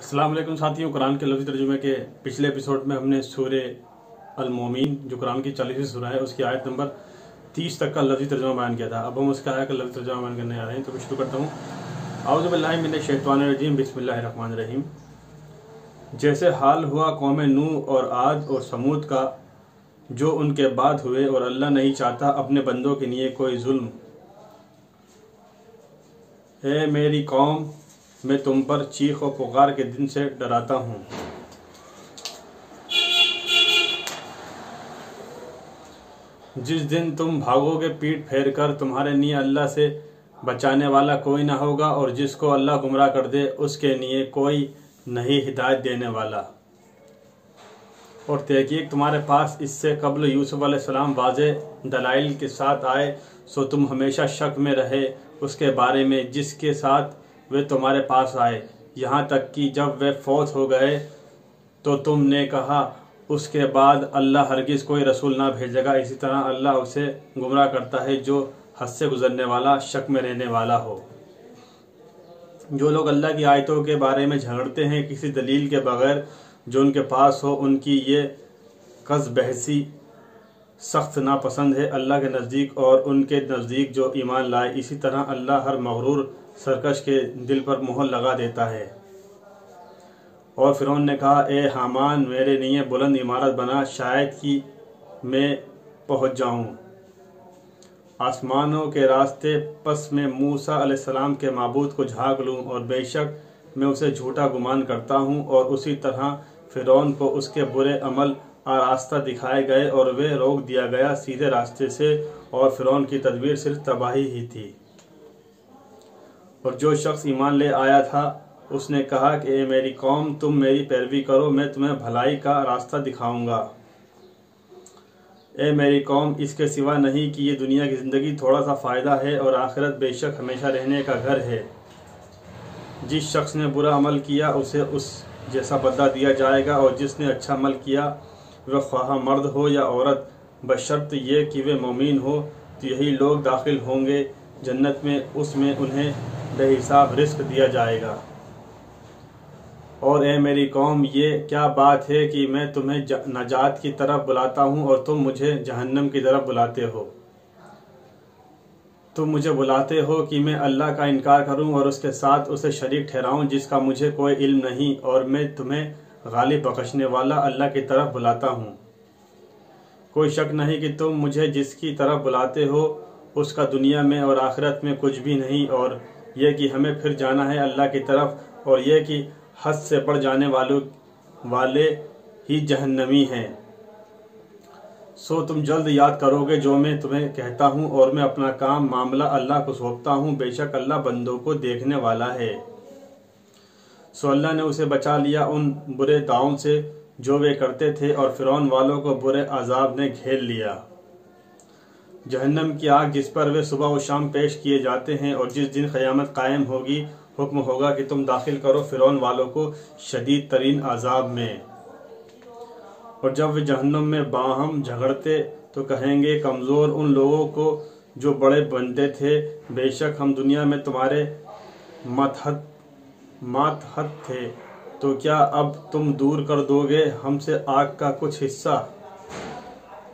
السلام علیکم ساتھیوں، قرآن کے لفظی ترجمے کے پچھلے ایپیسوڈ میں ہم نے سورہ المومن جو قرآن کی 40ویں سورہ ہے اس کی آیت نمبر 30 تک کا لفظی ترجمہ بیان کیا تھا۔ اب ہم اس کا آیت کا لفظی ترجمہ بیان کرنے آ رہے ہیں، تو شروع کرتا ہوں۔ اعوذ باللہ من الشیطان الرجیم، بسم اللہ الرحمن الرحیم۔ جیسے حال ہوا قوم نوح اور عاد اور سمود کا جو ان کے بعد ہوئے، اور اللہ نہیں چاہتا اپنے بندوں کے لیے کوئی ظلم۔ اے میری قوم، میں تم پر چیخ و پکار کے دن سے ڈراتا ہوں۔ جس دن تم بھاگو گے پیٹ پھیر کر، تمہارے لیے اللہ سے بچانے والا کوئی نہ ہوگا، اور جس کو اللہ گمراہ کر دے اس کے لیے کوئی نہیں ہدایت دینے والا۔ اور تحقیق تمہارے پاس اس سے قبل یوسف علیہ السلام واضح دلائل کے ساتھ آئے، سو تم ہمیشہ شک میں رہے اس کے بارے میں جس کے ساتھ وہ تمہارے پاس آئے، یہاں تک کہ جب وہ فوت ہو گئے تو تم نے کہا اس کے بعد اللہ ہرگز کوئی رسول نہ بھیجے گا۔ اسی طرح اللہ اسے گمراہ کرتا ہے جو حد سے گزرنے والا، شک میں رہنے والا ہو۔ جو لوگ اللہ کی آیتوں کے بارے میں جھگڑتے ہیں کسی دلیل کے بغیر جو ان کے پاس ہو، ان کی یہ قص بحثی سخت ناپسند ہے اللہ کے نزدیک اور ان کے نزدیک جو ایمان لائے۔ اسی طرح اللہ ہر مغرور سرکش کے دل پر مہر لگا دیتا ہے۔ اور فرعون نے کہا، اے حامان، میرے لیے بلند عمارت بنا، شاید کہ میں پہنچ جاؤں آسمانوں کے راستے، پس میں موسیٰ علیہ السلام کے معبود کو جھانک لوں، اور بے شک میں اسے جھوٹا گمان کرتا ہوں۔ اور اسی طرح فرعون کو اس کے برے عمل آراستہ دکھائے گئے اور وہ روک دیا گیا سیدھے راستے سے، اور فرعون کی تدبیر صرف تباہی ہی تھی۔ اور جو شخص ایمان لے آیا تھا اس نے کہا کہ اے میری قوم، تم میری پیروی کرو، میں تمہیں بھلائی کا راستہ دکھاؤں گا۔ اے میری قوم، اس کے سوا نہیں کہ یہ دنیا کی زندگی تھوڑا سا فائدہ ہے، اور آخرت بے شک ہمیشہ رہنے کا گھر ہے۔ جس شخص نے برا عمل کیا اسے اس جیسا بدلہ دیا جائے گا، اور جس نے اچھا عمل کیا وہ خواہ مرد ہو یا عورت، بشرط یہ کہ وہ مومن ہو، تو یہی لوگ داخل ہوں گے جنت میں، اس میں انہیں بے حساب رزق دیا جائے گا۔ اور اے میری قوم، یہ کیا بات ہے کہ میں تمہیں نجات کی طرف بلاتا ہوں اور تم مجھے جہنم کی طرف بلاتے ہو؟ تم مجھے بلاتے ہو کہ میں اللہ کا انکار کروں اور اس کے ساتھ اسے شریک ٹھہراؤں جس کا مجھے کوئی علم نہیں، اور میں تمہیں غالب بخشنے والا اللہ کی طرف بلاتا ہوں۔ کوئی شک نہیں کہ تم مجھے جس کی طرف بلاتے ہو اس کا دنیا میں اور آخرت میں کچھ بھی نہیں، اور یہ کہ ہمیں پھر جانا ہے اللہ کی طرف، اور یہ کہ حد سے بڑھ جانے والے ہی جہنمی ہیں۔ سو تم جلد یاد کرو گے جو میں تمہیں کہتا ہوں، اور میں اپنا کام معاملہ اللہ کو سونپتا ہوں، بے شک اللہ بندوں کو دیکھنے والا ہے۔ سو اللہ نے اسے بچا لیا ان برے داؤں سے جو وہ کرتے تھے، اور فرعون والوں کو برے عذاب نے گھیر لیا۔ جہنم کی آگ جس پر وہ صبح و شام پیش کیے جاتے ہیں، اور جس دن قیامت قائم ہوگی حکم ہوگا کہ تم داخل کرو فرعون والوں کو شدید ترین عذاب میں۔ اور جب وہ جہنم میں باہم جھگڑتے تو کہیں گے کمزور ان لوگوں کو جو بڑے بنتے تھے، بے شک ہم دنیا میں تمہارے ماتحت تھے، تو کیا اب تم دور کر دو گے ہم سے آگ کا کچھ حصہ؟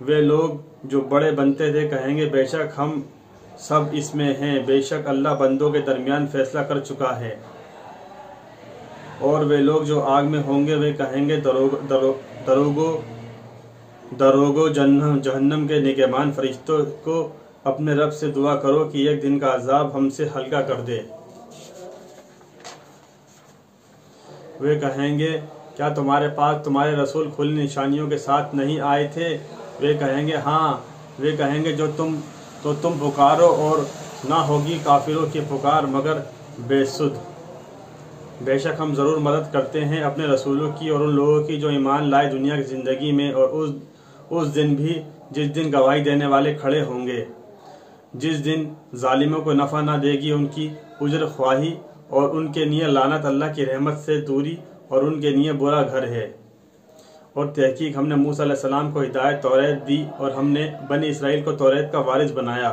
وہ لوگ جو بڑے بنتے تھے کہیں گے بے شک ہم سب اس میں ہیں، بے شک اللہ بندوں کے درمیان فیصلہ کر چکا ہے۔ اور وہ لوگ جو آگ میں ہوں گے وہ کہیں گے دروگو جہنم کے نگہبان فرشتوں کو اپنے رب سے دعا کرو کہ ایک دن کا عذاب ہم سے ہلکا کر دے۔ وہ کہیں گے کیا تمہارے پاس تمہارے رسول کھلی نشانیوں کے ساتھ نہیں آئے تھے؟ وہ کہیں گے ہاں۔ وہ کہیں گے تو تم پکارو، اور نہ ہوگی کافروں کی پکار مگر بے سود۔ بے شک ہم ضرور مدد کرتے ہیں اپنے رسولوں کی اور ان لوگوں کی جو ایمان لائے دنیا کی زندگی میں، اور اس دن بھی جس دن گواہی دینے والے کھڑے ہوں گے، جس دن ظالموں کو نفع نہ دے گی ان کی اجر خواہی، اور ان کے لیے لعنت اللہ کی رحمت سے دوری، اور ان کے لیے برا گھر ہے۔ اور تحقیق ہم نے موسیٰ علیہ السلام کو ہدایت توریت دی، اور ہم نے بنی اسرائیل کو توریت کا وارث بنایا۔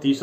30